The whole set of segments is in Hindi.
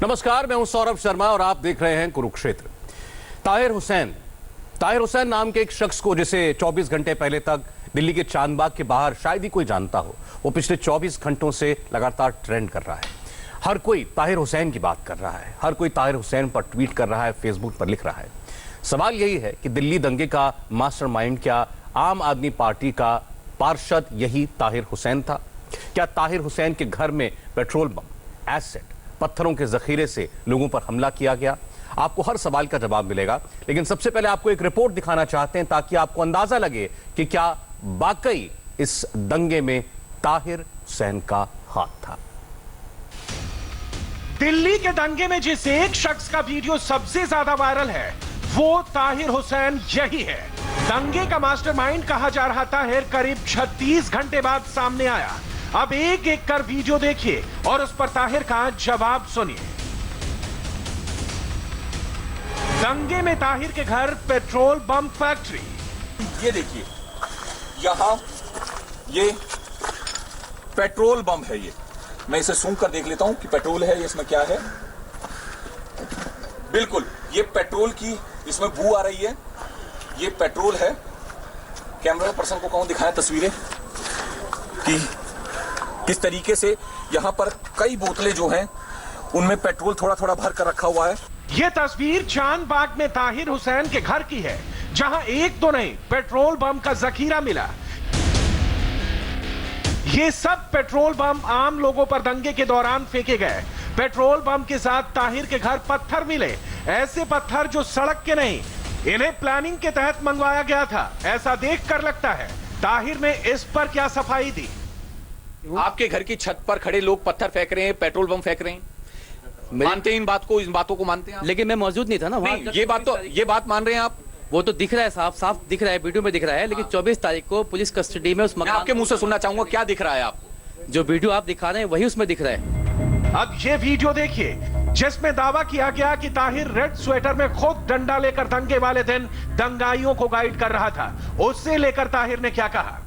नमस्कार, मैं हूं सौरभ शर्मा और आप देख रहे हैं कुरुक्षेत्र। ताहिर हुसैन नाम के एक शख्स को, जिसे 24 घंटे पहले तक दिल्ली के चांदबाग के बाहर शायद ही कोई जानता हो, वो पिछले 24 घंटों से लगातार ट्रेंड कर रहा है। हर कोई ताहिर हुसैन की बात कर रहा है, हर कोई ताहिर हुसैन पर ट्वीट कर रहा है, फेसबुक पर लिख रहा है। सवाल यही है कि दिल्ली दंगे का मास्टरमाइंड क्या आम आदमी पार्टी का पार्षद यही ताहिर हुसैन था? क्या ताहिर हुसैन के घर में पेट्रोल बम, एसिड, पत्थरों के जखीरे से लोगों पर हमला किया गया? आपको हर सवाल का जवाब मिलेगा, लेकिन सबसे पहले आपको एक रिपोर्ट दिखाना चाहते हैं ताकि आपको अंदाजा लगे कि क्या वाकई इस दंगे में ताहिर हुसैन का हाथ था। दिल्ली के दंगे में जिस एक शख्स का वीडियो सबसे ज्यादा वायरल है, वो ताहिर हुसैन यही है। दंगे का मास्टरमाइंड कहा जा रहा ताहिर करीब 36 घंटे बाद सामने आया। अब एक एक कर वीडियो देखिए और उस पर ताहिर का जवाब सुनिए। दंगे में ताहिर के घर पेट्रोल बम फैक्ट्री। ये देखिए, यहां ये पेट्रोल बम है। ये मैं इसे सूंघ कर देख लेता हूं कि पेट्रोल है, इसमें क्या है। बिल्कुल, ये पेट्रोल की इसमें बू आ रही है। ये पेट्रोल है। कैमरा पर्सन को कहूं दिखाएं तस्वीरें कि किस तरीके से यहां पर कई बोतलें जो हैं उनमें पेट्रोल थोड़ा थोड़ा भर कर रखा हुआ है। यह तस्वीर चांदबाग में ताहिर हुसैन के घर की है, जहां एक तो नहीं पेट्रोल बम का जखीरा मिला। ये सब पेट्रोल बम आम लोगों पर दंगे के दौरान फेंके गए। पेट्रोल बम के साथ ताहिर के घर पत्थर मिले, ऐसे पत्थर जो सड़क के नहीं, इन्हें प्लानिंग के तहत मंगवाया गया था, ऐसा देखकर लगता है। ताहिर ने इस पर क्या सफाई दी? आपके घर की छत पर खड़े लोग पत्थर फेंक रहे हैं, पेट्रोल बम फेंक रहे हैं, मानते हैं इन बातों को मानते हैं आप? लेकिन मैं मौजूद नहीं था ना वहाँ। ये बात मान रहे हैं आप? वो तो दिख रहा है, साफ दिख रहा है, वीडियो में दिख रहा है। लेकिन 24 तारीख को पुलिस कस्टडी में उस मकान, आपके मुंह से सुनना चाहूंगा, क्या दिख रहा है आपको? जो वीडियो आप दिखा रहे हैं वही उसमें दिख रहा है। अब ये वीडियो देखिए जिसमें दावा किया गया कि ताहिर रेड स्वेटर में खुद डंडा लेकर दंगे वाले दिन दंगाइयों को गाइड कर रहा था। उससे लेकर ताहिर ने क्या कहा?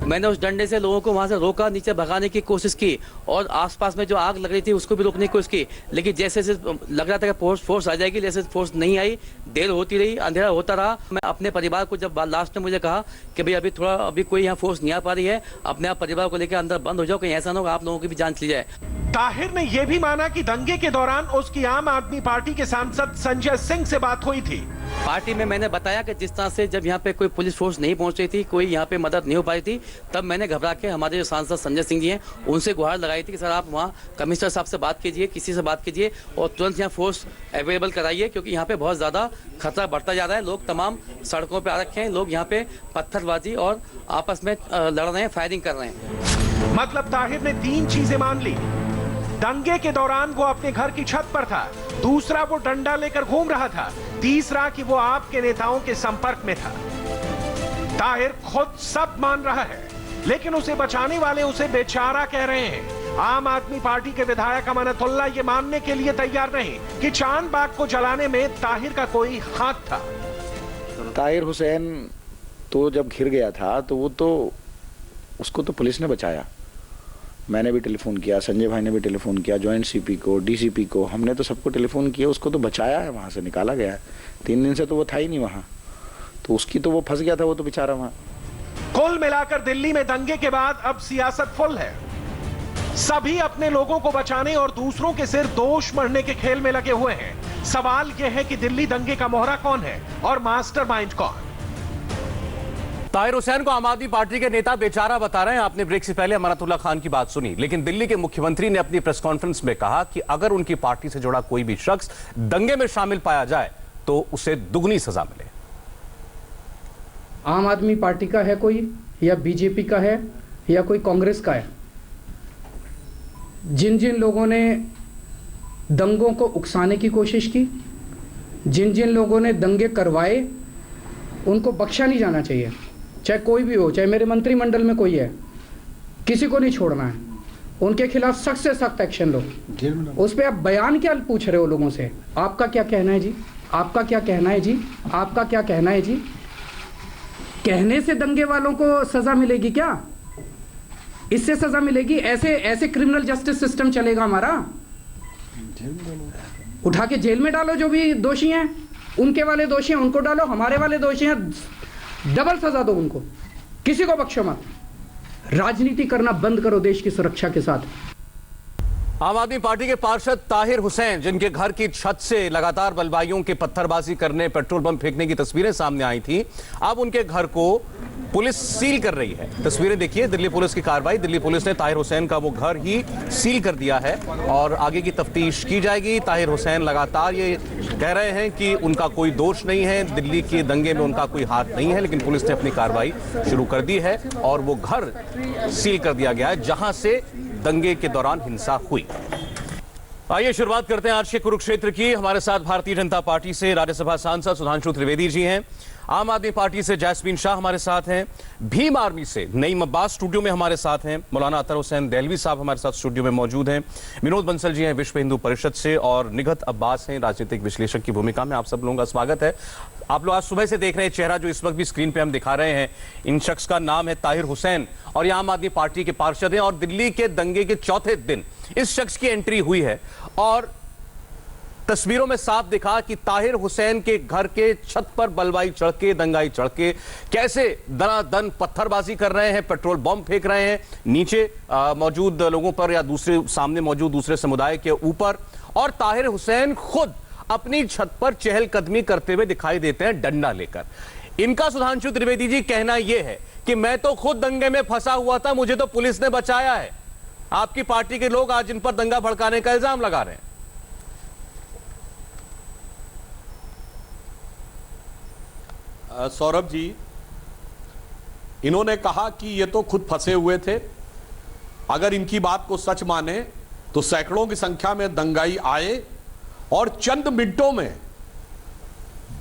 मैंने उस डंडे से लोगों को वहां से रोका, नीचे भगाने की कोशिश की और आसपास में जो आग लग रही थी उसको भी रोकने की कोशिश की। लेकिन जैसे लग रहा था कि फोर्स आ जाएगी, जैसे फोर्स नहीं आई, देर होती रही, अंधेरा होता रहा। मैं अपने परिवार को जब लास्ट में मुझे कहा कि भाई अभी कोई यहाँ फोर्स नहीं आ पा रही है, अपने आप परिवार को लेकर अंदर बंद हो जाओ, कहीं ऐसा ना हो आप लोगों की भी जान चली जाए। ताहिर ने यह भी माना कि दंगे के दौरान उसकी आम आदमी पार्टी के सांसद संजय सिंह से बात हुई थी। पार्टी में मैंने बताया कि जिस तरह से जब यहाँ पे कोई पुलिस फोर्स नहीं पहुंच रही थी, कोई यहाँ पे मदद नहीं हो पाई थी, तब मैंने घबरा के हमारे जो सांसद संजय सिंह जी हैं उनसे गुहार लगाई थी कि सर आप वहाँ कमिश्नर साहब से बात कीजिए, किसी से बात कीजिए और तुरंत यहाँ फोर्स अवेलेबल कराइए, क्योंकि यहाँ पे बहुत ज़्यादा खतरा बढ़ता जा रहा है। लोग तमाम सड़कों पर आ रखे हैं, लोग यहाँ पे पत्थरबाजी और आपस में लड़ रहे हैं, फायरिंग कर रहे हैं। मतलब ताहिर ने 3 चीजें मान ली। दंगे के दौरान वो अपने घर की छत पर था, दूसरा वो डंडा लेकर घूम रहा था, तीसरा कि वो आपके नेताओं के संपर्क में था। ताहिर खुद सब मान रहा है, लेकिन उसे बचाने वाले उसे बेचारा कह रहे हैं। आम आदमी पार्टी के विधायक अमानतुल्ला ये मानने के लिए तैयार नहीं कि चांदबाग को जलाने में ताहिर का कोई हाथ था। ताहिर हुसैन तो जब घिर गया था तो वो तो उसको तो पुलिस ने बचाया। मैंने भी टेलीफोन किया, संजय भाई ने भी टेलीफोन किया, जॉइंट सीपी को, डीसीपी को, हमने तो सबको टेलीफोन किया। उसको तो बचाया है, वहाँ से निकाला गया है। 3 दिन से तो वो था ही नहीं वहाँ, तो उसकी तो वो फंस गया था, वो तो बेचारा वहाँ। कुल मिलाकर दिल्ली में दंगे के बाद अब सियासत फुल है। सभी अपने लोगों को बचाने और दूसरों के सिर दोष मढ़ने के खेल में लगे हुए हैं। सवाल यह है कि दिल्ली दंगे का मोहरा कौन है और मास्टरमाइंड कौन? ताहिर हुसैन को आम आदमी पार्टी के नेता बेचारा बता रहे हैं। आपने ब्रेक से पहले अमानतुल्ला खान की बात सुनी, लेकिन दिल्ली के मुख्यमंत्री ने अपनी प्रेस कॉन्फ्रेंस में कहा कि अगर उनकी पार्टी से जुड़ा कोई भी शख्स दंगे में शामिल पाया जाए तो उसे दुगनी सजा मिले। आम आदमी पार्टी का है कोई, या बीजेपी का है, या कोई कांग्रेस का है, जिन जिन लोगों ने दंगों को उकसाने की कोशिश की, जिन जिन लोगों ने दंगे करवाए, उनको बख्शा नहीं जाना चाहिए। चाहे कोई भी हो, चाहे मेरे मंत्रिमंडल में कोई है, किसी को नहीं छोड़ना है। उनके खिलाफ सख्त से सख्त एक्शन लो। उस पर आप बयान क्या पूछ रहे हो लोगों से? आपका क्या कहना है जी? आपका क्या कहना है जी? आपका क्या कहना है जी? कहने से दंगे वालों को सजा मिलेगी क्या? इससे सजा मिलेगी? ऐसे क्रिमिनल जस्टिस सिस्टम चलेगा हमारा? उठा के जेल में डालो, जो भी दोषी हैं, उनके वाले दोषी हैं उनको डालो, हमारे वाले दोषी हैं डबल सजा दो उनको, किसी को बख्शो मत। राजनीति करना बंद करो देश की सुरक्षा के साथ। आम आदमी पार्टी के पार्षद ताहिर हुसैन, जिनके घर की छत से लगातार बलवाइयों के पत्थरबाजी करने, पेट्रोल बम फेंकने की तस्वीरें सामने आई थी, अब उनके घर को पुलिस सील कर रही है। तस्वीरें देखिए, दिल्ली पुलिस की कार्रवाई। दिल्ली पुलिस ने ताहिर हुसैन का वो घर ही सील कर दिया है और आगे की तफ्तीश की जाएगी। ताहिर हुसैन लगातार ये कह रहे हैं कि उनका कोई दोष नहीं है, दिल्ली के दंगे में उनका कोई हाथ नहीं है, लेकिन पुलिस ने अपनी कार्रवाई शुरू कर दी है और वो घर सील कर दिया गया है जहां से दंगे के दौरान हिंसा हुई। आइए शुरुआत करते हैं आज के कुरुक्षेत्र की। हमारे साथ भारतीय जनता पार्टी से राज्यसभा सांसद सुधांशु त्रिवेदी जी हैं, आम आदमी पार्टी से जैस्मीन शाह हमारे साथ हैं, भीम आर्मी से नईम अब्बास स्टूडियो में हमारे साथ हैं, मौलाना अतर हुसैन देहलवी साहब हमारे साथ स्टूडियो में मौजूद हैं, विनोद बंसल जी हैं विश्व हिंदू परिषद से और निगत अब्बास हैं राजनीतिक विश्लेषक की भूमिका में। आप सब लोगों का स्वागत है। आप लोग आज सुबह से देख रहे हैं चेहरा जो इस वक्त भी स्क्रीन पे हम दिखा रहे हैं, इन शख्स का नाम है ताहिर हुसैन और ये आम आदमी पार्टी के पार्षद हैं और दिल्ली के दंगे के चौथे दिन इस शख्स की एंट्री हुई है और तस्वीरों में साफ दिखा कि ताहिर हुसैन के घर के छत पर बलवाई चढ़ के, दंगाई चढ़ के कैसे दनादन पत्थरबाजी कर रहे हैं, पेट्रोल बम फेंक रहे हैं नीचे मौजूद लोगों पर या दूसरे सामने मौजूद दूसरे समुदाय के ऊपर, और ताहिर हुसैन खुद अपनी छत पर चहलकदमी करते हुए दिखाई देते हैं डंडा लेकर। इनका सुधांशु त्रिवेदी जी कहना यह है कि मैं तो खुद दंगे में फंसा हुआ था, मुझे तो पुलिस ने बचाया है। आपकी पार्टी के लोग आज इन पर दंगा भड़काने का इल्जाम लगा रहे हैं। सौरभ जी, इन्होंने कहा कि ये तो खुद फंसे हुए थे। अगर इनकी बात को सच माने तो सैकड़ों की संख्या में दंगाई आए और चंद मिनटों में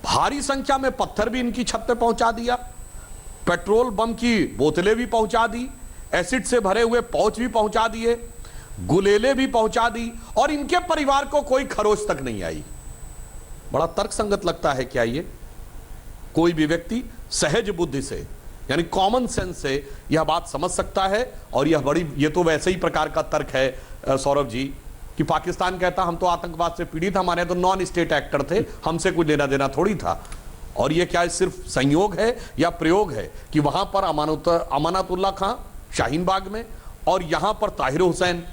भारी संख्या में पत्थर भी इनकी छत पे पहुंचा दिया, पेट्रोल बम की बोतलें भी पहुंचा दी, एसिड से भरे हुए पाउच भी पहुंचा दिए, गुलेले भी पहुंचा दी और इनके परिवार को कोई खरोच तक नहीं आई। बड़ा तर्कसंगत लगता है क्या ये? कोई भी व्यक्ति सहज बुद्धि से यानी कॉमन सेंस से यह बात समझ सकता है और ये तो वैसे ही प्रकार का तर्क है सौरभ जी कि पाकिस्तान कहता हम तो आतंकवाद से पीड़ित, हमारे तो नॉन स्टेट एक्टर थे, हमसे कोई लेना देना थोड़ी था। और ये क्या सिर्फ संयोग है या प्रयोग है कि वहां पर अमानतुल्लाह खां शाहीन बाग में और यहां पर ताहिर हुसैन,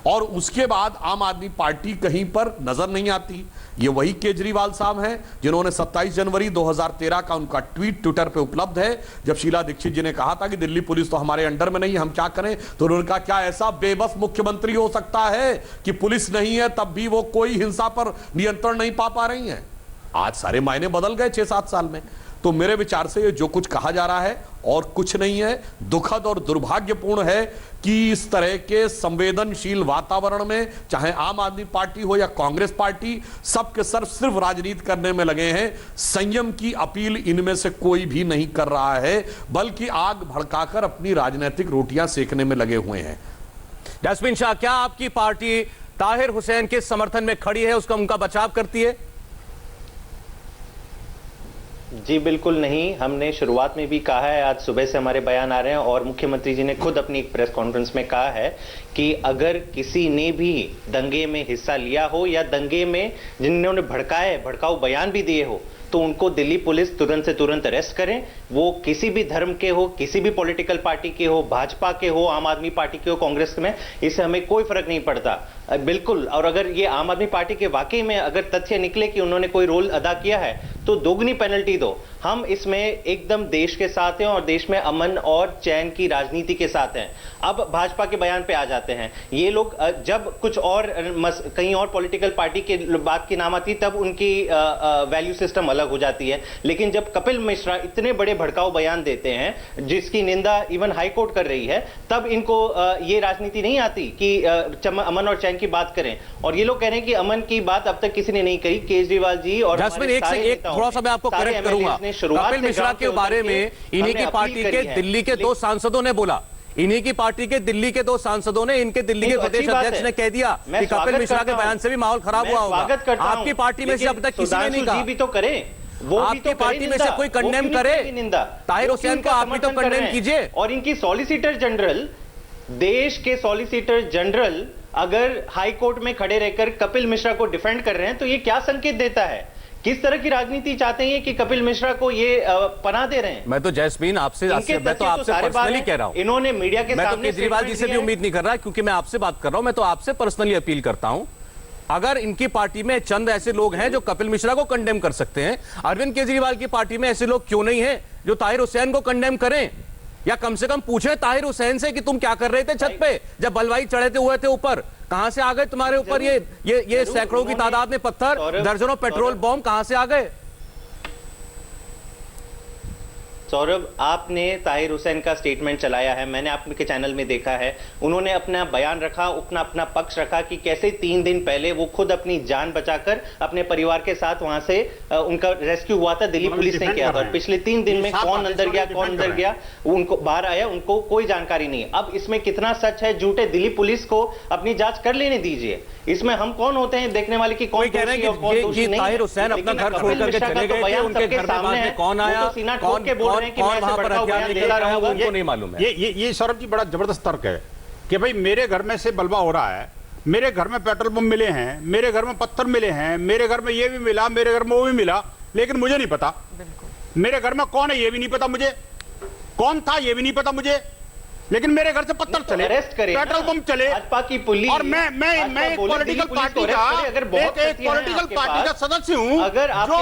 और उसके बाद आम आदमी पार्टी कहीं पर नजर नहीं आती। ये वही केजरीवाल साहब हैं जिन्होंने 27 जनवरी 2013 का उनका ट्वीट ट्विटर पे उपलब्ध है, जब शीला दीक्षित जी ने कहा था कि दिल्ली पुलिस तो हमारे अंडर में नहीं, हम क्या करें, तो उन्होंने कहा क्या ऐसा बेबस मुख्यमंत्री हो सकता है कि पुलिस नहीं है तब भी वो कोई हिंसा पर नियंत्रण नहीं पा रही हैं। आज सारे मायने बदल गए 6-7 साल में। तो मेरे विचार से ये जो कुछ कहा जा रहा है और कुछ नहीं है, दुखद और दुर्भाग्यपूर्ण है कि इस तरह के संवेदनशील वातावरण में चाहे आम आदमी पार्टी हो या कांग्रेस पार्टी, सबके सिर्फ राजनीति करने में लगे हैं। संयम की अपील इनमें से कोई भी नहीं कर रहा है, बल्कि आग भड़काकर अपनी राजनीतिक रोटियां सेकने में लगे हुए हैं। जैस्मीन शाह, क्या आपकी पार्टी ताहिर हुसैन के समर्थन में खड़ी है, उसका उनका बचाव करती है? जी बिल्कुल नहीं। हमने शुरुआत में भी कहा है, आज सुबह से हमारे बयान आ रहे हैं और मुख्यमंत्री जी ने खुद अपनी एक प्रेस कॉन्फ्रेंस में कहा है कि अगर किसी ने भी दंगे में हिस्सा लिया हो या दंगे में जिन्होंने भड़काऊ बयान भी दिए हो तो उनको दिल्ली पुलिस तुरंत से तुरंत अरेस्ट करें। वो किसी भी धर्म के हो, किसी भी पॉलिटिकल पार्टी के हो, भाजपा के हो, आम आदमी पार्टी के हो, कांग्रेस में, इससे हमें कोई फर्क नहीं पड़ता बिल्कुल। और अगर ये आम आदमी पार्टी के वाकई में अगर तथ्य निकले कि उन्होंने कोई रोल अदा किया है तो दोगुनी पेनल्टी दो। हम इसमें एकदम देश के साथ हैं और देश में अमन और चैन की राजनीति के साथ हैं। अब भाजपा के बयान पे आ जाते हैं। ये लोग जब कुछ और कहीं और पॉलिटिकल पार्टी के बात की नाम आती तब उनकी वैल्यू सिस्टम अलग हो जाती है, लेकिन जब कपिल मिश्रा इतने बड़े भड़काऊ बयान देते हैं जिसकी निंदा इवन हाई कोर्ट कर रही है, तब इनको ये राजनीति नहीं आती कि अमन और चैन की बात करें। और ये लोग कह रहे हैं कि अमन की बात अब तक किसी ने नहीं कही। केजरीवाल जी और एक थोड़ा सा मैं आपको करेक्ट करूंगा, कपिल मिश्रा के बारे में इन्हीं की पार्टी के दिल्ली के 2 सांसदों ने बोला, इन्हीं की पार्टी के दिल्ली के 2 सांसदों ने, इनके दिल्ली के प्रदेश अध्यक्ष ने कह दिया कि कपिल मिश्रा के बयान से भी माहौल खराब हुआ होगा। आपकी पार्टी में से अब तक किसी ने नहीं कहा। भी तो करें, वो आपकी पार्टी में से कोई कंडेम करे, ताहिर हुसैन को आप भी तो कंडेम कीजिए। और इनकी सॉलिसिटर जनरल, देश के सॉलिसिटर जनरल अगर हाई कोर्ट में खड़े रहकर कपिल मिश्रा को डिफेंड कर रहे हैं तो ये क्या संकेत देता है? किस तरह की राजनीति चाहते हैं कि कपिल मिश्रा को ये पनाह दे रहे हैं? मैं तो जैस्मीन आपसे मैं तो आपसे पर्सनली कह रहा हूं, इन्होंने मीडिया के मैं तो सामने केजरीवाल जी से भी उम्मीद नहीं कर रहा क्योंकि मैं आपसे बात कर रहा हूं। मैं तो आपसे पर्सनली अपील करता हूं, अगर इनकी पार्टी में चंद ऐसे लोग हैं जो कपिल मिश्रा को कंडेम कर सकते हैं, अरविंद केजरीवाल की पार्टी में ऐसे लोग क्यों नहीं हैं जो ताहिर हुसैन को कंडेम करें? या कम से कम पूछे ताहिर हुसैन से कि तुम क्या कर रहे थे छत पे जब बलवाई चढ़े हुए थे ऊपर? कहां से आ गए तुम्हारे ऊपर ये सैकड़ों की तादाद में पत्थर, दर्जनों पेट्रोल बॉम्ब कहां से आ गए? सौरभ, आपने ताहिर हुसैन का स्टेटमेंट चलाया है, मैंने आपके चैनल में देखा है। उन्होंने अपना बयान रखा, अपना पक्ष रखा कि कैसे 3 दिन पहले वो खुद अपनी जान बचाकर अपने परिवार के साथ वहां से उनका रेस्क्यू हुआ था, दिल्ली पुलिस ने किया था। और पिछले 3 दिन में कौन अंदर गया, उनको बाहर आया, उनको कोई जानकारी नहीं। अब इसमें कितना सच है झूठ है, दिल्ली पुलिस को अपनी जांच कर लेने दीजिए। इसमें हम कौन होते हैं देखने वाले कि कौन कह रहे हैं कि ताहिर हुसैन अपना घर छोड़ करके चले गए थे, उनके घर में बाद में कौन आया, कौन वहां पर हथियार लेकर आया, वो उनको नहीं मालूम है। ये सौरभ जी बड़ा जबरदस्त तर्क है कि भाई मेरे घर में से बलवा हो रहा है, मेरे घर में पेट्रोल पंप मिले हैं, मेरे घर में पत्थर मिले हैं, मेरे घर में ये भी मिला, मेरे घर में वो भी मिला, लेकिन मुझे नहीं पता मेरे घर में कौन है, ये भी नहीं पता मुझे, कौन था ये भी नहीं पता मुझे, लेकिन मेरे घर से पत्थर चले, पेट्रोल पंप चले, और मैं एक पॉलिटिकल पार्टी का सदस्य हूं जो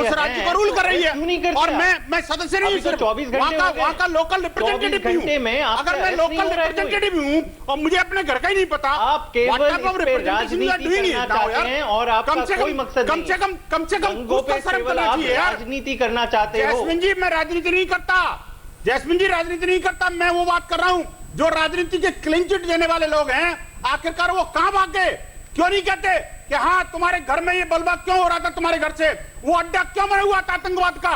उस राज्य को रूल कर रही है, और मैं सदस्य नहीं हूं, वहां का लोकल रिप्रेजेंटेटिव भी हूं। अगर मैं लोकल रिप्रेजेंटेटिव हूं और मुझे अपने घर का ही नहीं पता, आप केवल राजनीति राजनीति करना चाहते हो। जैस्मिन जी, मैं राजनीति नहीं करता, जैस्मिन जी राजनीति नहीं करता, मैं वो बात कर रहा हूं जो राजनीति के क्लीन चिट देने वाले लोग हैं, आखिरकार वो कहां भाग गए? क्यों नहीं कहते कि हाँ तुम्हारे घर में ये बलवा क्यों हो रहा था, तुम्हारे घर से वो अड्डा क्यों बना हुआ था आतंकवाद का,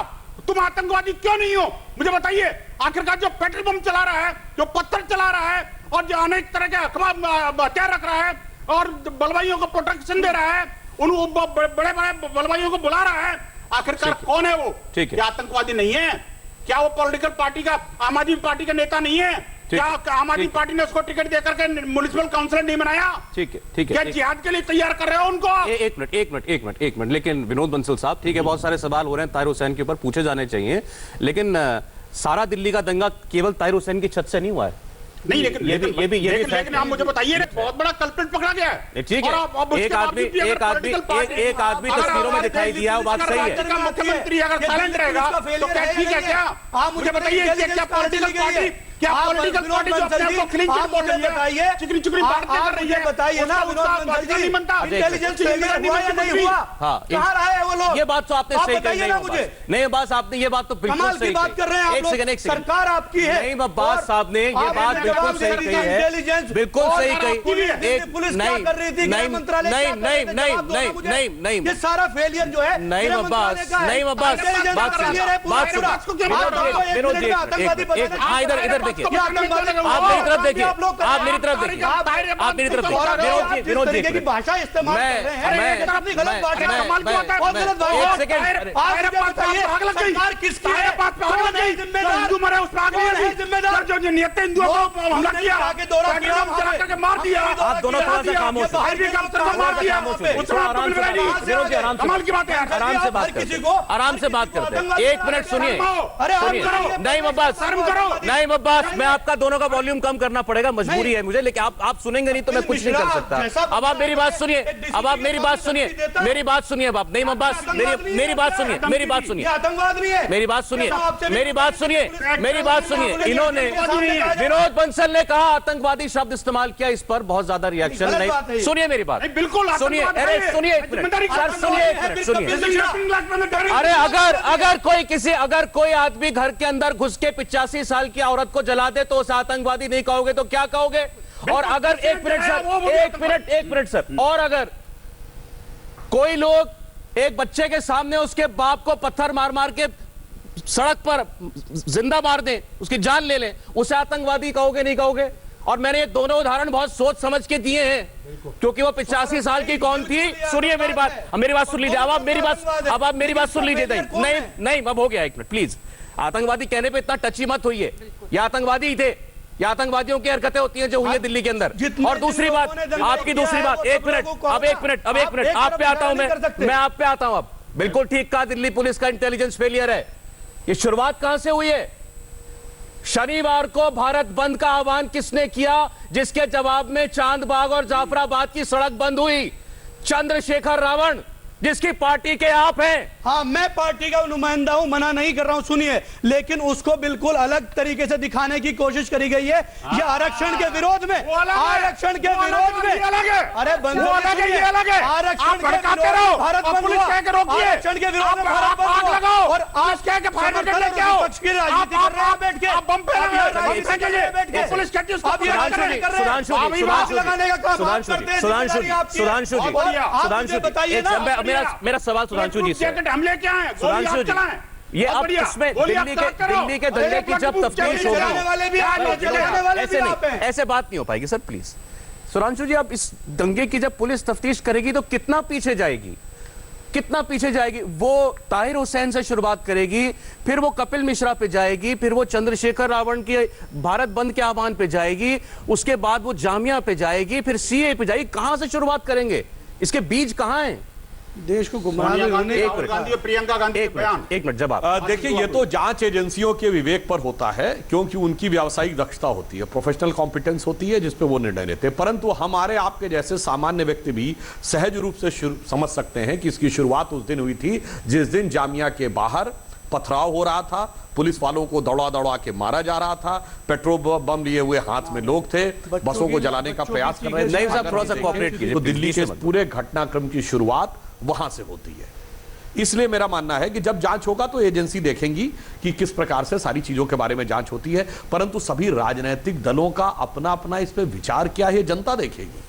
तुम आतंकवादी क्यों नहीं हो? मुझे बताइए। आखिरकार जो पेट्रोल पंप चला रहा है, जो पत्थर चला रहा है, और जो अनेक तरह के हथियार रख रहा है और बलवाइयों को प्रोटेक्शन दे रहा है, उन बड़े बड़े बलवाइयों को बुला रहा है, आखिरकार कौन है वो? क्या आतंकवादी नहीं है? क्या वो पॉलिटिकल पार्टी का, आम आदमी पार्टी का नेता नहीं है? क्या आम आदमी पार्टी ने उसको टिकट देकर के म्युनिसिपल काउंसिलर नहीं बनाया? ठीक है। क्या जिहाद के लिए तैयार कर रहे हो उनको? एक मिनट। लेकिन विनोद बंसल साहब, ठीक है, बहुत सारे सवाल हो रहे हैं ताहिर हुसैन के ऊपर, पूछे जाने चाहिए, लेकिन सारा दिल्ली का दंगा केवल ताहिर हुसैन की छत से नहीं हुआ है। नहीं, लेकिन आप मुझे बताइए, बहुत बड़ा कल्प्रिट पकड़ा गया है। ठीक है, एक आदमी तस्वीरों में दिखाई दिया, वो बात सही है। मुख्यमंत्री अगर साइलेंट रहेगा तो क्या ठीक है? क्या आप मुझे बताइए, क्या पॉलिटिकल पार्टी जो अपने आप को क्लीन चिट बोल रही है, चिकनी चिकनी बातें कर रही है, बताइए ना विनोद बंसल जी, इंटेलिजेंस हुआ या नहीं हुआ? कहां रहा है वो लोग? ये बात तो आपने सही कही ना मुझे। नहीं बस आपने ये बात तो बिल्कुल सही बात कर रहे हैं आप लोग, सरकार आपकी है। नहीं अब्बास साहब ने ये बात बिल्कुल सही कही है, बिल्कुल सही कही। एक पुलिस क्या कर रही थी, गृह मंत्रालय नहीं, ये सारा फेलियर जो है नहीं अब्बास, इधर देखिए, आप मेरी तरफ देखिए, आप मेरी तरफ देखिए, आप मेरी तरफ देखिए, विनोद जी की भाषा इस्तेमाल कर रहे हैं, अपनी गलत भाषा इस्तेमाल किया है, और गलत भाषा। एक सेकंड, आप बताइए सरकार किसकी है? जिम्मेदार हिंदू मरे उस पर आग लगी, जिम्मेदार जो नियत हिंदुओं को हमला किया, आगे दौरा किया, चला करके मार दिया। आप दोनों थोड़ा सा खामोश हो, बाहर भी काम करके मार दिया, उस पर आराम से विनोद जी, आराम से, कमाल की बात है, आराम से बात करते हैं, आराम से बात करते हैं। एक मिनट सुनिए, नहीं अब्बास, नहीं अब्बास, मैं आपका दोनों का वॉल्यूम कम करना पड़ेगा, मजबूरी है मुझे, लेकिन आप सुनेंगे नहीं तो मैं कुछ नहीं कर सकता। अब आप मेरी बात सुनिए, अब आप मेरी बात सुनिए, मेरी बात सुनिए, अब आप नहीं अब्बास, मेरी बात सुनिए, मेरी बात सुनिए, आतंकवाद नहीं है, मेरी बात सुनिए, मेरी बात सुनिए, मेरी बात सुनिए। इन्होंने, विनोद बंसल ने कहा आतंकवादी शब्द इस्तेमाल किया, इस पर बहुत ज्यादा रिएक्शन नहीं। सुनिए मेरी बात, बिल्कुल सुनिए, अरे सुनिए एक मिनट सर, सुनिए एक मिनट, सुनिए। अरे अगर कोई आदमी घर के अंदर घुस के 85 साल की औरत को जला दे तो उसे आतंकवादी नहीं कहोगे तो क्या कहोगे? और अगर एक मिनट सर, और अगर कोई लोग एक बच्चे के सामने उसके बाप को पत्थर मार मार के सड़क पर जिंदा मार दें, उसकी जान ले लें, उसे आतंकवादी कहोगे नहीं कहोगे? और मैंने ये दोनों उदाहरण बहुत सोच समझ के दिए हैं, क्योंकि वो 85 साल की कौन थी। सुनिए मेरी बात सुन लीजिए, अब आप मेरी बात सुन लीजिए। नहीं अब हो गया, एक मिनट प्लीज। आतंकवादी कहने पे इतना टची मत होइए, ये आतंकवादी ही थे, ये आतंकवादियों की हरकतें होती हैं जो हुई है दिल्ली के अंदर। और दूसरी बात, आपकी दूसरी बात, एक मिनट, अब एक मिनट आप पे आता हूं, मैं आप पे आता हूं। अब बिल्कुल ठीक कहा, दिल्ली पुलिस का इंटेलिजेंस फेलियर है। ये शुरुआत कहां से हुई है? शनिवार को भारत बंद का आह्वान किसने किया, जिसके जवाब में चांदबाग और जाफराबाद की सड़क बंद हुई? चंद्रशेखर रावण, जिसकी पार्टी के आप हैं। हाँ, मैं पार्टी का नुमाइंदा हूं, मना नहीं कर रहा हूं, सुनिए, लेकिन उसको बिल्कुल अलग तरीके से दिखाने की कोशिश करी गई है। ये आरक्षण के विरोध में, आरक्षण के विरोध में, अरे आरक्षण के विरोध में आरक्षण के विरोध में भारत बंद लगाओ और आज कह के पक्ष की राजनीति कर रहे हैं बैठ के, पुलिस लगाने का काम करते हैं। बताइए ना, मेरा सवाल सुधांशु जी से, हम लेके आए, सुधांशु जी, ये अब इसमें दिल्ली के दंगे की जब तफ्तीश होगी, ऐसे बात नहीं हो पाएगी सर, प्लीज। सुधांशु जी, अब इस दंगे की जब पुलिस तफ्तीश करेगी तो कितना पीछे जाएगी, कितना पीछे जाएगी? वो ताहिर हुसैन से शुरुआत करेगी, फिर वो कपिल मिश्रा पे जाएगी, फिर वो चंद्रशेखर रावण के भारत बंद के आह्वान पे जाएगी, उसके बाद वो जामिया पे जाएगी, फिर सीए पे जाएगी। कहां से शुरुआत करेंगे? इसके बीज कहां हैं? देश को गुमराह प्रियंका गांधी एक मिनट जवाब। देखिए, ये तो जांच एजेंसियों के विवेक पर होता है, क्योंकि उनकी व्यावसायिक दक्षता होती है, प्रोफेशनल कॉम्पिटेंस होती है, जिस पे वो निर्णय लेते हैं। परंतु हमारे आपके जैसे सामान्य व्यक्ति भी सहज रूप से समझ सकते हैं कि इसकी शुरुआत उस दिन हुई थी जिस दिन जामिया के बाहर पथराव हो रहा था, पुलिस वालों को दौड़ा दौड़ा के मारा जा रहा था, पेट्रोल बम लिए हुए हाथ में लोग थे, बसों को जलाने का प्रयास कर रहे थे। नहीं साहब, थोड़ा सा कोऑपरेट कीजिए। तो दिल्ली के पूरे घटनाक्रम की शुरुआत वहां से होती है। इसलिए मेरा मानना है कि जब जांच होगा तो एजेंसी देखेंगी कि किस प्रकार से सारी चीजों के बारे में जांच होती है, परंतु सभी राजनीतिक दलों का अपना अपना इस पे विचार क्या है जनता देखेगी।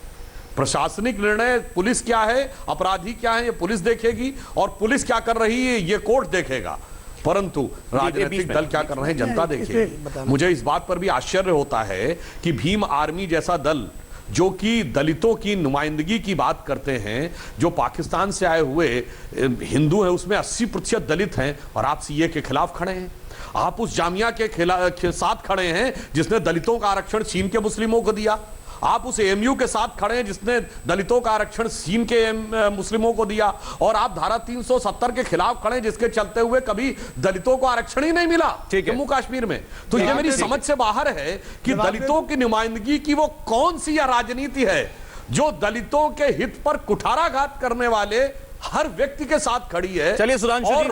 प्रशासनिक निर्णय पुलिस क्या है, अपराधी क्या है, ये पुलिस देखेगी, और पुलिस क्या कर रही है ये कोर्ट देखेगा, परंतु राजनीतिक दल क्या कर रहे हैं जनता देखेगी। मुझे इस बात पर भी आश्चर्य होता है कि भीम आर्मी जैसा दल, जो कि दलितों की नुमाइंदगी की बात करते हैं, जो पाकिस्तान से आए हुए हिंदू हैं उसमें 80% दलित हैं, और आप सीए के खिलाफ खड़े हैं। आप उस जामिया के साथ खड़े हैं जिसने दलितों का आरक्षण चीन के मुस्लिमों को दिया। आप उस एएमयू के साथ खड़े हैं जिसने दलितों का आरक्षण चीन के मुस्लिमों को दिया, और आप धारा 370 के खिलाफ खड़े हैं जिसके चलते हुए कभी दलितों को आरक्षण ही नहीं मिला जम्मू कश्मीर में। तो ये मेरी समझ से बाहर है कि दलितों की नुमाइंदगी की वो कौन सी राजनीति है जो दलितों के हित पर कुठाराघात करने वाले हर व्यक्ति के साथ खड़ी है। चलिए सुधांशु जी, मुझे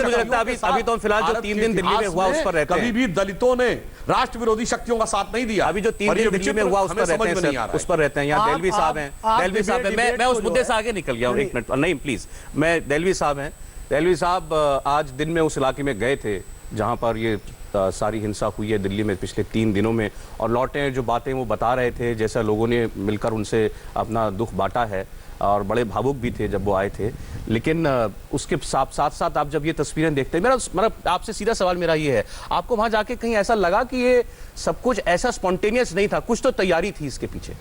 लगता है अभी तो फिलहाल जो 3 दिन दिल्ली में हुआ उस पर रहते हैं। कभी भी दलितों ने राष्ट्र विरोधी शक्तियों का साथ नहीं दिया। अभी जो 3 दिन दिल्ली में हुआ उस पर रहते हैं, उस पर रहते हैं। यहाँ देलवी साहब हैं, देलवी साहब हैं, मैं उस मुद्दे से आगे निकल गया हूँ, एक मिनट नहीं प्लीज। मैं देलवी साहब हैं, देलवी साहब आज दिन में उस इलाके में गए थे जहाँ पर ये सारी हिंसा हुई है दिल्ली में पिछले 3 दिनों में, और लौटे जो बातें वो बता रहे थे, जैसा लोगों ने मिलकर उनसे अपना दुख बांटा है, और बड़े भावुक भी थे जब वो आए थे। लेकिन उसके साथ साथ आप जब ये तस्वीरें देखते हैं, मेरा आपसे सीधा सवाल मेरा ये है, आपको वहां जाके कहीं ऐसा लगा कि ये सब कुछ ऐसा स्पॉन्टेनियस नहीं था, कुछ तो तैयारी थी इसके पीछे?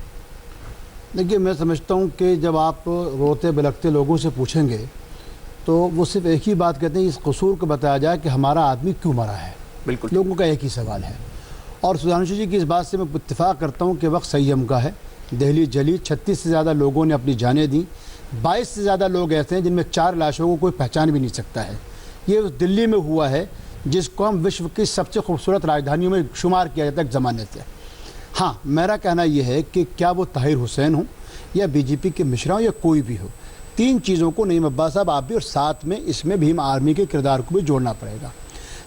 देखिए, मैं समझता हूँ कि जब आप रोते बिलखते लोगों से पूछेंगे तो वो सिर्फ एक ही बात कहते हैं, इस कसूर को बताया जाए कि हमारा आदमी क्यों मरा है। बिल्कुल, लोगों का एक ही सवाल है। और सुधांशु जी की इस बात से मैं इत्तेफाक करता हूँ कि वक्त संयम का है। दिल्ली जली, 36 से ज़्यादा लोगों ने अपनी जानें दी, 22 से ज़्यादा लोग ऐसे हैं जिनमें 4 लाशों को कोई पहचान भी नहीं सकता है। ये उस दिल्ली में हुआ है जिसको हम विश्व की सबसे खूबसूरत राजधानियों में शुमार किया जाता है एक ज़माने से। हाँ, मेरा कहना यह है कि क्या वो ताहिर हुसैन हो या बीजेपी के मिश्रा हो या कोई भी हो, 3 चीज़ों को नईम अब्बास साहब आप भी, और साथ में इसमें भीम आर्मी के किरदार को भी जोड़ना पड़ेगा।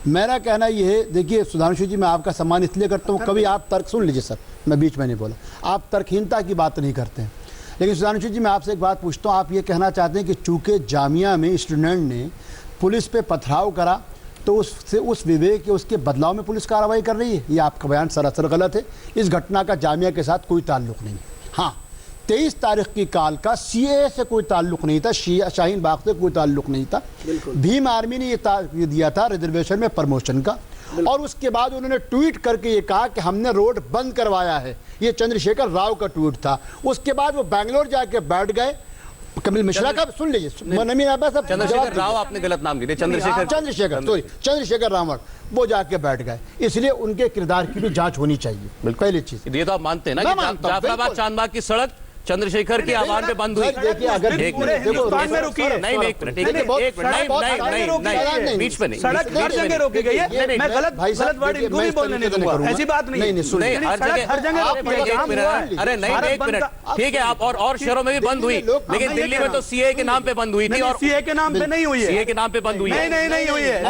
मेरा कहना यह है, देखिए सुधांशु जी, मैं आपका सम्मान इसलिए करता हूँ, कभी आप तर्क सुन लीजिए सर, मैं बीच में नहीं बोला, आप तर्कहीनता की बात नहीं करते हैं। लेकिन सुधांशु जी, मैं आपसे एक बात पूछता हूँ, आप ये कहना चाहते हैं कि चूँकि जामिया में स्टूडेंट ने पुलिस पे पथराव करा तो उस विवेक या उसके बदलाव में पुलिस कार्रवाई कर रही है? ये आपका बयान सरासर गलत है। इस घटना का जामिया के साथ कोई ताल्लुक़ नहीं है। हाँ, 23 तारीख की काल का सीए से कोई ताल्लुक़ नहीं था, शाहीन बाग से कोई ताल्लुक़ नहीं था। भीम आर्मी ने ये दिया था रिजर्वेशन में प्रमोशन का, और उसके बाद उन्होंने ट्वीट करके ये कहा कि हमने रोड बंद करवाया है। ये चंद्रशेखर राव का ट्वीट था। उसके बाद वो बेंगलोर जाके बैठ गए, कपिल मिश्रा का सुन लीजिए, चंद्रशेखर राव आपने गलत नाम दिए, चंद्रशेखर रावण वो जाके बैठ गए, इसलिए उनके किरदार की भी जांच होनी चाहिए। पहली चीज ये तो आप मानते हैं ना कि जाफराबाद चांदबाग की सड़क चंद्रशेखर की आह्वान पे बंद हुई। देखिए अगर हिंदुस्तान में रुकी है, नहीं एक मिनट नहीं बीच में नहीं, सड़क हर जगह रोकी गई है। मैं गलत वर्ड इनको भी बोलने नहीं दूंगा, ऐसी बात नहीं है, हर जगह अरे नहीं एक मिनट, ठीक है आप और शहरों में भी बंद हुई, लेकिन दिल्ली में तो सीए के नाम पे बंद हुई थी, और सीए के नाम पे नहीं हुई है, सीए के नाम पे बंद हुई है, नहीं हुई है,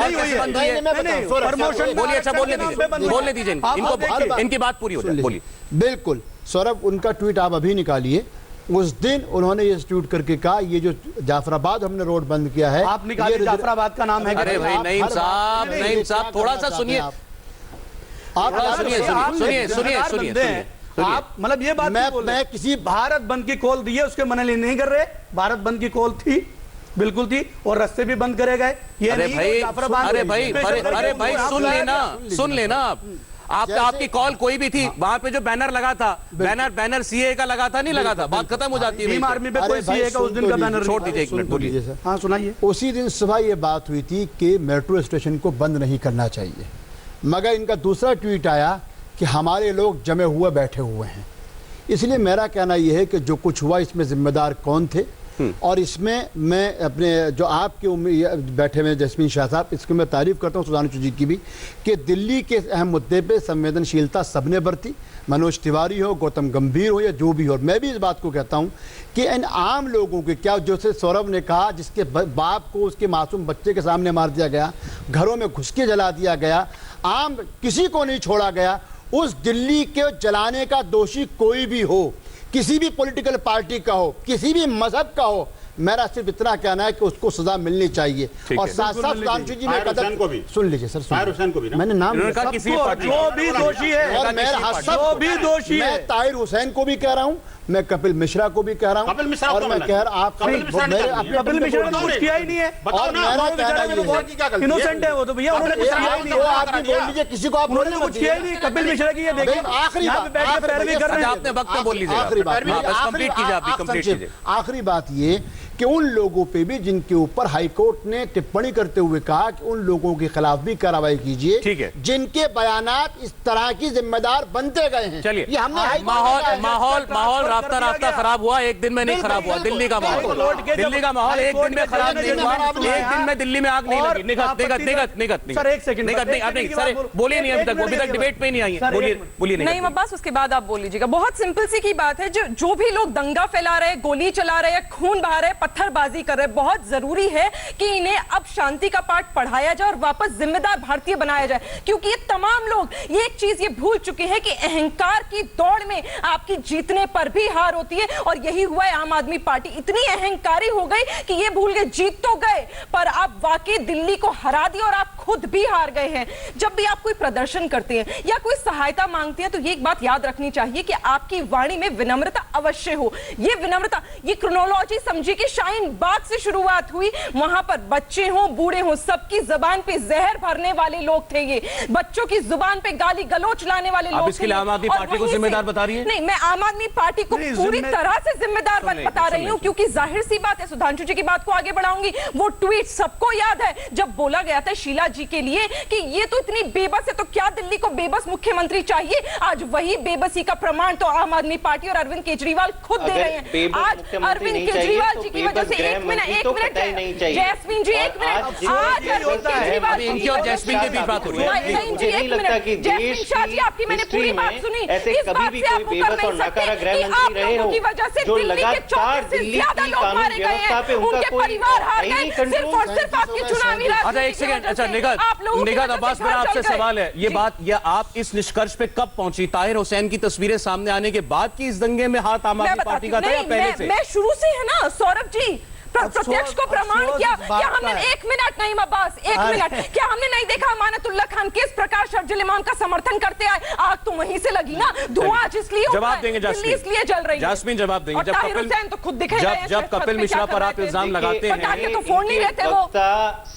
प्रमोशन बोलिए, अच्छा बोलने दीजिए इनको, इनकी बात पूरी हो जाए, बोलिए। बिल्कुल सौरभ, उनका ट्वीट आप अभी निकालिए। उस दिन उन्होंने ये ट्वीट करके कहा ये जो जाफराबाद हमने रोड बंद किया है, आप निकालिए जाफराबाद का नाम है। अरे भाई नईम साहब थोड़ा सा सुनिए, सुनिए आप मतलब ये बात मैं किसी भारत बंद की कॉल दी है, उसके मना नहीं कर रहे। भारत बंद की कॉल थी, बिल्कुल थी, और रास्ते भी बंद करे गए। अरे भाई सुन लेना आप आपकी कॉल कोई भी थी, वहां पे जो बैनर लगा था, बैनर सीए का लगा था, नहीं लगा था, बात खत्म हो जाती है। भीम आर्मी पे कोई सीए का उस दिन का बैनर छोड़ दीजिए, एक मिनट बोलिए सर। हाँ सुनाइए। उसी दिन सुबह ये बात हुई थी कि मेट्रो स्टेशन को बंद नहीं करना चाहिए, मगर इनका दूसरा ट्वीट आया कि हमारे लोग जमे हुए बैठे हुए हैं। इसलिए मेरा कहना यह है कि जो कुछ हुआ इसमें जिम्मेदार कौन थे, और इसमें मैं अपने जो आपके बैठे हुए जैस्मीन शाह साहब, इसकी मैं तारीफ करता हूँ सुधांशु जी की भी, कि दिल्ली के अहम मुद्दे पे संवेदनशीलता सबने बरती, मनोज तिवारी हो, गौतम गंभीर हो, या जो भी हो। मैं भी इस बात को कहता हूँ कि इन आम लोगों के, क्या जैसे सौरभ ने कहा, जिसके बाप को उसके मासूम बच्चे के सामने मार दिया गया, घरों में घुस के जला दिया गया, आम किसी को नहीं छोड़ा गया, उस दिल्ली के जलाने का दोषी कोई भी हो, किसी भी पॉलिटिकल पार्टी का हो, किसी भी मजहब का हो, मेरा सिर्फ इतना कहना है कि उसको सजा मिलनी चाहिए। और साथ साथ सुधांशु जी में कदम को भी सुन लीजिए सर, मैंने नाम किसी जो भी दोषी है, और जो भी दोषी है, मैं ताहिर हुसैन को भी कह रहा हूँ, मैं कपिल मिश्रा को भी कह रहा हूँ, और मैं कह रहा आप कपिल मिश्रा ने कुछ किया ही नहीं है, और मेरा कहना ये है इनोसेंट है वो तो भैया, उन्होंने कुछ किया ही नहीं। आदमी बोल लीजिए, किसी को आप उन्होंने कुछ किया ही नहीं। कपिल मिश्रा की ये देखिए आखिरी पैरवी कर रहे हैं। आपने वक्त में बोल लीजिए, आखिरी बात ये कि उन लोगों पे भी जिनके ऊपर हाईकोर्ट ने टिप्पणी करते हुए कहा कि उन लोगों के खिलाफ भी कार्रवाई कीजिए, ठीक है, जिनके बयानात इस तरह की जिम्मेदार बनते गए हैं। चलिए, ये हमने माहौल रास्ता खराब हुआ, एक दिन में नहीं खराब हुआ। दिल्ली का माहौल एक दिन में खराब नहीं हुआ, एक दिन में दिल्ली में आग नहीं लगी। सर एक सेकंड सर बोलिए नहीं, अभी तक डिबेट पे नहीं आई है, बोलिए नहीं अब्बास, उसके बाद आप बोल लीजिएगा। बहुत सिंपल सी की बात है, जो भी लोग दंगा फैला रहे, गोली चला रहे, खून बहा रहे, पत्थरबाजी कर रहे, बहुत जरूरी है कि इन्हें अब शांति का पाठ पढ़ाया जाए और वापस जिम्मेदार भारतीय बनाया जाए, क्योंकि ये तमाम लोग ये एक चीज ये भूल चुके हैं कि अहंकार की दौड़ में आपकी जीतने पर भी हार होती है, और यही हुआ है। आम आदमी पार्टी इतनी अहंकारी हो गई कि ये भूल गए, जीत तो गए पर आप वाकई दिल्ली को हरा दिया और आप खुद भी हार गए हैं। जब भी आप कोई प्रदर्शन करते हैं या कोई सहायता मांगते हैं तो ये एक बात याद रखनी चाहिए कि आपकी वाणी में विनम्रता अवश्य हो। ये विनम्रता, ये क्रोनोलॉजी समझिए कि शाहीन बाग से शुरुआत हुई, वहां पर बच्चे हो बूढ़े हो सबकी जुबान पे जहर भरने वाले लोग थे, ये बच्चों की जुबान पे गाली गलौच लाने वाले लोग थे। इसके लिए आम आदमी पार्टी को जिम्मेदार बता रही है? नहीं, मैं आम आदमी पार्टी को पूरी तरह से जिम्मेदार बता रही हूँ, क्योंकि जाहिर सी बात है, सुधांशु जी की बात को आगे बढ़ाऊंगी, वो ट्वीट सबको याद है जब बोला गया था शीला जी के लिए कि ये तो इतनी बेबस है, तो क्या दिल्ली को बेबस मुख्यमंत्री चाहिए? आज वही बेबसी का प्रमाण तो आम आदमी पार्टी और अरविंद केजरीवाल खुद दे रहे हैं। आज अरविंद केजरीवाल जी की वजह से एक मिनट जैस्मीन जी, एक मिनट, आज अरविंद केजरीवाल इनकी और जैस्मीन के बीच बात हो रही है। जैस्मीन शाह जी, आपकी मैंने पूरी बात सुनी, इस बात से आपको कर नहीं सकते कि आप लोगों की वजह से दिल्ली के 34 से ज्यादा लोग मारे गए हैं, उनके परिवार हार गए, सिर्फ और सिर्फ आपकी चुनावी राजनीति। अच्छा एक सेकंड, अच्छा निगात अब्बास, मेरा आपसे सवाल है, ये बात या आप इस निष्कर्ष पे कब पहुंची? ताहिर हुसैन की तस्वीरें सामने आने के बाद की इस दंगे में हाथ आम आदमी पार्टी का था या पहले से? मैं शुरू से है ना सौरभ जी, प्रत्यक्ष को प्रमाण किया। क्या हमने एक मिनट नहीं अब्बास, एक मिनट, क्या हमने नहीं देखा अमानतुल्लाह खान किस प्रकार शर्जिल इमाम का समर्थन करते आए? आग तो वहीं से लगी ना, धुआं इसलिए जवाब देंगे जास्मीन, इसलिए जल रही है। जास्मीन जवाब देंगे। जब कपिल मिश्रा पर आप इल्जाम लगाते हैं तो फोन नहीं रहते, वो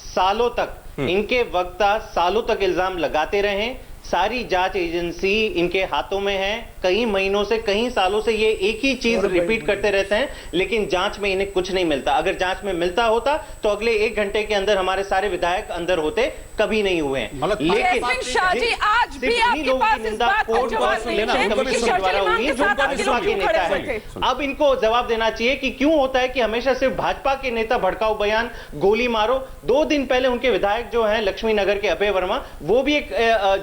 सालों तक इनके वक्ता सालों तक इल्जाम लगाते रहे, सारी जांच एजेंसी इनके हाथों में है। कई महीनों से, कई सालों से ये एक ही चीज रिपीट करते रहते हैं, लेकिन जांच में इन्हें कुछ नहीं मिलता। अगर जांच में मिलता होता तो अगले 1 घंटे के अंदर हमारे सारे विधायक अंदर होते, कभी नहीं हुए हैं। लेकिन शाह जी आज भी आपके पास इस बात का जवाब नहीं है। अब इनको जवाब देना चाहिए कि क्यों होता है कि हमेशा सिर्फ भाजपा के नेता भड़काऊ बयान, गोली मारो। 2 दिन पहले उनके विधायक जो हैं लक्ष्मी नगर के अभय वर्मा, वो भी एक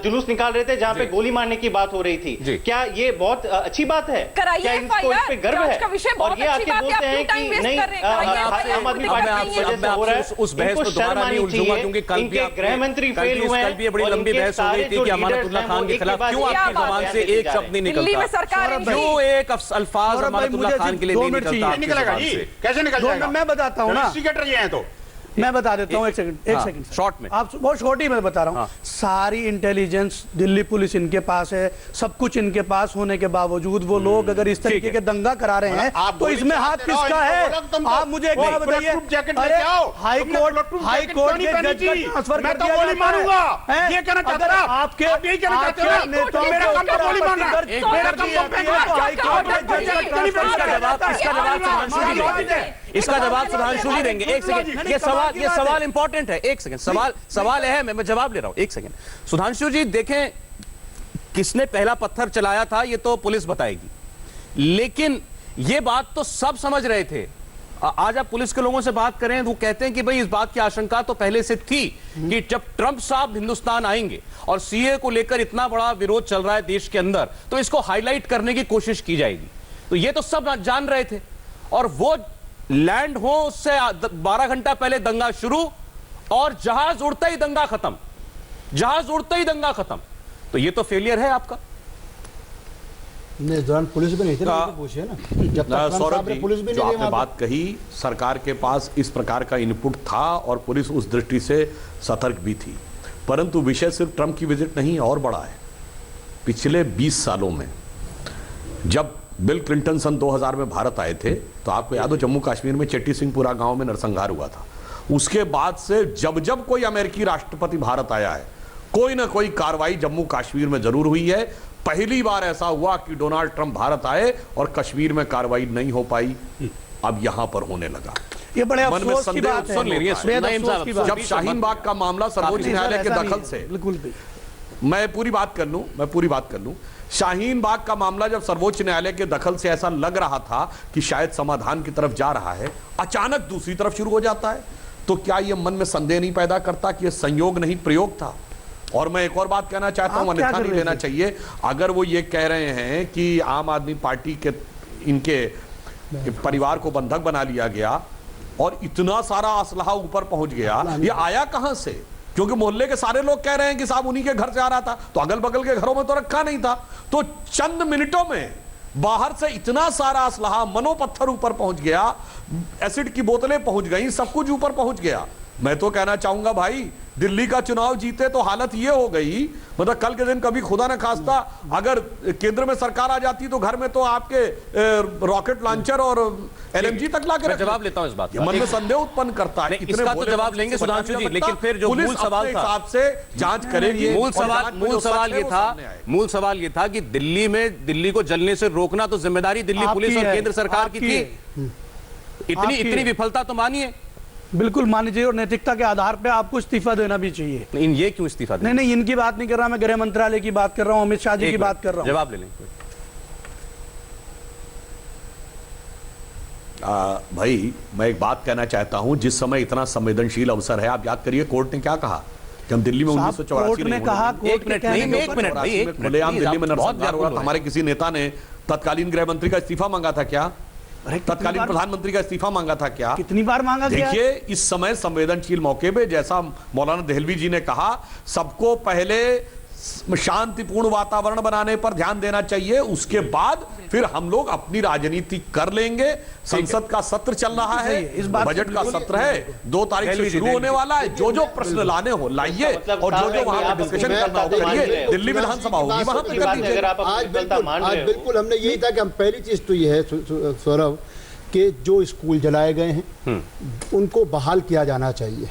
जुलूस निकाल रहे थे जहां पे गोली मारने की बात हो रही थी। क्या ये बहुत अच्छी बात है? क्या इनको इस पे गर्व है? और ये आके बोलते हैं कि नहीं, आम आदमी पार्टी की वजह से हो रहा है। उस बहस में दोबारा नहीं उलझूंगा, क्योंकि कल भी गृह मंत्री फेल हुए हैं। कल भी बड़ी लंबी बहस हो रही थी कि अमानतुल्लाह खान के खिलाफ क्यों आपकी जुबान से एक शब्द नहीं निकलता, क्यों एक अल्फाज अमानतुल्लाह खान के लिए नहीं निकलता? कैसे निकल जाएगा? मैं बताता हूँ ना, सेक्रेटरी हैं तो मैं बता देता हूँ। एक सेकंड शॉर्ट में, आप बहुत शॉर्ट ही मैं बता रहा हूँ। सारी इंटेलिजेंस दिल्ली पुलिस इनके पास है, सब कुछ इनके पास होने के बावजूद वो लोग अगर इस तरीके के दंगा करा रहे हैं तो इसमें हाथ किसका है? आप मुझे एक बात बताइए, हाई कोर्ट के जज का ट्रांसफर कर दिया गोली मारूंगा, ये कहना चाहते हैं आपके नेताओं इसका जवाब सुधांशु जी देंगे। एक सेकंड, ये सवाल इंपॉर्टेंट है। एक सेकंड, सवाल अहम है, मैं जवाब ले रहा हूं। एक सेकंड सुधांशु जी, देखें किसने पहला पत्थर चलाया था ये तो पुलिस बताएगी, लेकिन ये बात तो सब समझ रहे थे। आज आप पुलिस के लोगों से बात करें, वो कहते हैं कि भाई इस बात की आशंका तो पहले से थी कि जब ट्रंप साहब हिंदुस्तान आएंगे और सीए को लेकर इतना बड़ा विरोध चल रहा है देश के अंदर, तो इसको हाईलाइट करने की कोशिश की जाएगी। तो ये तो सब जान रहे थे, और वो लैंड हो उससे 12 घंटा पहले दंगा शुरू, और जहाज उड़ते ही दंगा खत्म, जहाज उड़ते ही दंगा खत्म। तो ये तो फेलियर है आपका। इस दौरान पुलिस भी नहीं थी, पूछिए ना, जब तक सौरभ जी, पुलिस भी जो नहीं आपने बात कही, सरकार के पास इस प्रकार का इनपुट था और पुलिस उस दृष्टि से सतर्क भी थी। परंतु विषय सिर्फ ट्रंप की विजिट नहीं और बड़ा है। पिछले 20 सालों में जब बिल क्लिंटन सन 2000 में भारत आए थे, तो आपको याद हो जम्मू कश्मीर में चेट्टी सिंहपुरा गांव में नरसंहार हुआ था। उसके बाद से जब जब कोई अमेरिकी राष्ट्रपति भारत आया है, कोई ना कोई कार्रवाई जम्मू कश्मीर में जरूर हुई है। पहली बार ऐसा हुआ कि डोनाल्ड ट्रंप भारत आए और कश्मीर में कार्रवाई नहीं हो पाई, अब यहां पर होने लगा। ये बड़े अफसोस की बात है। जब शाहीन बाग का मामला सर्वोच्च न्यायालय के दखल से, बिल्कुल मैं पूरी बात कर लूं, शाहीन बाग का मामला जब सर्वोच्च न्यायालय के दखल से ऐसा लग रहा था कि शायद समाधान की तरफ जा रहा है, अचानक दूसरी तरफ शुरू हो जाता है। तो क्या यह मन में संदेह नहीं पैदा करता कि यह संयोग नहीं प्रयोग था? और मैं एक और बात कहना चाहता हूं, अन्यथा नहीं लेना चाहिए। अगर वो ये कह रहे हैं कि आम आदमी पार्टी के इनके परिवार को बंधक बना लिया गया और इतना सारा असलहा ऊपर पहुंच गया, ये आया कहां से? क्योंकि मोहल्ले के सारे लोग कह रहे हैं कि साहब उन्हीं के घर से आ रहा था, तो अगल बगल के घरों में तो रखा नहीं था। तो चंद मिनटों में बाहर से इतना सारा असलहा, मनोपत्थर ऊपर पहुंच गया, एसिड की बोतलें पहुंच गई, सब कुछ ऊपर पहुंच गया। मैं तो कहना चाहूंगा भाई, दिल्ली का चुनाव जीते तो हालत ये हो गई, मतलब कल के दिन कभी खुदा न खास्ता अगर केंद्र में सरकार आ जाती तो घर में तो आपके रॉकेट लॉन्चर और एलएमजी तक ला के जवाब लेता हूं इस बात का। मन में संदेह उत्पन्न करता है। इसका तो जवाब लेंगे सुधांशु जी, लेकिन फिर जो मूल सवाल था, हिसाब से जांच करेगी। मूल सवाल ये था कि दिल्ली को जलने से रोकना तो जिम्मेदारी दिल्ली पुलिस और केंद्र सरकार की थी। इतनी विफलता तो मानिए। बिल्कुल मान लीजिए, और नैतिकता के आधार पे आपको इस्तीफा देना भी चाहिए। ये क्यों इस्तीफा देना? नहीं, इनकी बात नहीं कर रहा मैं, गृह मंत्रालय की बात कर रहा हूं, अमित शाह जी की बात कर रहा हूं। जवाब ले लें। भाई मैं एक बात कहना चाहता हूं, जिस समय इतना संवेदनशील अवसर है, आप याद करिए कोर्ट ने क्या कहा जब दिल्ली में 1984 में कहा, एक मिनट खुलेआम दिल्ली में नरसंहार हुआ, हमारे किसी नेता ने तत्कालीन गृह मंत्री का इस्तीफा मांगा था क्या? तत्कालीन प्रधानमंत्री का इस्तीफा मांगा था क्या? कितनी बार मांगा गया? देखिए, इस समय संवेदनशील मौके पे जैसा मौलाना देहलवी जी ने कहा, सबको पहले शांतिपूर्ण वातावरण बनाने पर ध्यान देना चाहिए, उसके बाद फिर हम लोग अपनी राजनीति कर लेंगे। संसद का सत्र चल रहा है, बजट का सत्र है, 2 तारीख से शुरू होने वाला है। जो प्रश्न लाने हो लाइए, और जो वहां पर डिस्कशन करना हो करिए। दिल्ली विधानसभा होगी, वहां पर कर दीजिए। आज बिल्कुल हमने यही था कि हम पहली चीज तो ये है सौरभ, कि जो स्कूल जलाए गए हैं उनको बहाल किया जाना चाहिए,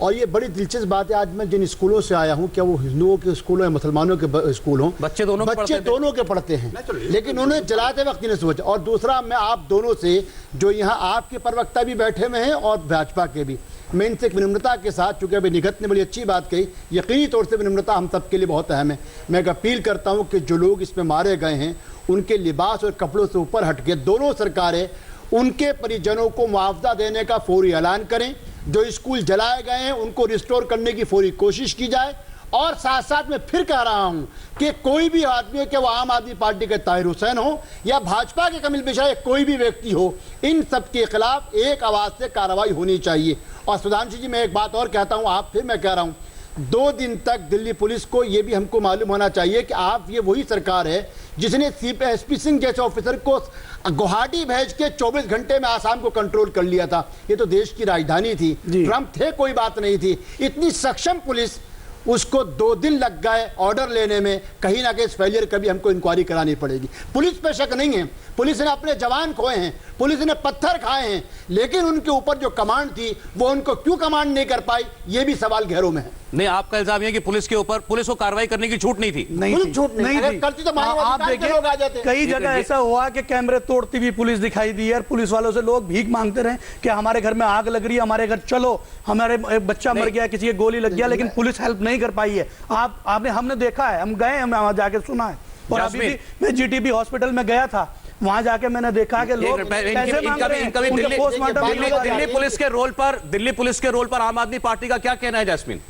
और ये बड़ी दिलचस्प बात है, आज मैं जिन स्कूलों से आया हूँ, क्या वो हिंदुओं के स्कूल हो या मुसलमानों के स्कूल हों, बच्चे दोनों के पढ़ते हैं, लेकिन उन्हें जलाते वक्त नहीं सोचा। और दूसरा, मैं आप दोनों से, जो यहाँ आपके प्रवक्ता भी बैठे हुए हैं और भाजपा के भी, मैं इनसे एक विनम्रता के साथ, चूंकि अभी निगत ने बड़ी अच्छी बात कही, यकीनी तौर से विनम्रता हम सबके लिए बहुत अहम है। मैं एक अपील करता हूँ कि जो लोग इसमें मारे गए हैं उनके लिबास और कपड़ों से ऊपर हट के दोनों सरकारें उनके परिजनों को मुआवजा देने का फौरी ऐलान करें। जो स्कूल जलाए गए हैं उनको रिस्टोर करने की फौरी कोशिश की जाए। और साथ साथ मैं फिर कह रहा हूं कि कोई भी आदमी, कि वो आम आदमी पार्टी के ताहिर हुसैन हो या भाजपा के कमिल मिश्रा या कोई भी व्यक्ति हो, इन सब के खिलाफ एक आवाज से कार्रवाई होनी चाहिए। और सुधांशु जी, मैं एक बात और कहता हूं, आप फिर मैं कह रहा हूं, 2 दिन तक दिल्ली पुलिस को यह भी हमको मालूम होना चाहिए कि आप, ये वही सरकार है जिसने एसपी सिंह जैसे ऑफिसर को गुवाहाटी भेज के 24 घंटे में आसाम को कंट्रोल कर लिया था। ये तो देश की राजधानी थी, ट्रंप थे, कोई बात नहीं थी। इतनी सक्षम पुलिस, उसको 2 दिन लग गए ऑर्डर लेने में। कहीं ना कहीं इस फेलियर कभी हमको इंक्वायरी करानी पड़ेगी। पुलिस पे शक नहीं है, पुलिस ने अपने जवान खोए हैं, पुलिस ने पत्थर खाए हैं, लेकिन उनके ऊपर जो कमांड थी वो उनको क्यों कमांड नहीं कर पाई, ये भी सवाल गहरों में है। नहीं, आपका इल्जाम है कि पुलिस के ऊपर, पुलिस को कार्रवाई करने की छूट नहीं थी। छूट नहीं थी। करती तो आप देखिए, कई जगह ऐसा हुआ कि कैमरे तोड़ती हुई पुलिस दिखाई दी और पुलिस वालों से लोग भीख मांगते रहे कि हमारे घर में आग लग रही है, हमारे घर चलो, हमारे बच्चा मर गया, किसी की गोली लग गया, लेकिन पुलिस हेल्प नहीं कर पाई है। हमने देखा है, हम गए, हम वहां जाके सुना है। और अभी भी मैं जीटीबी हॉस्पिटल में गया था, वहां जाके मैंने देखा कि लोग पैसे मांग रहे हैं। दिल्ली पुलिस के रोल पर आम आदमी पार्टी का क्या कहना है जैस्मिन?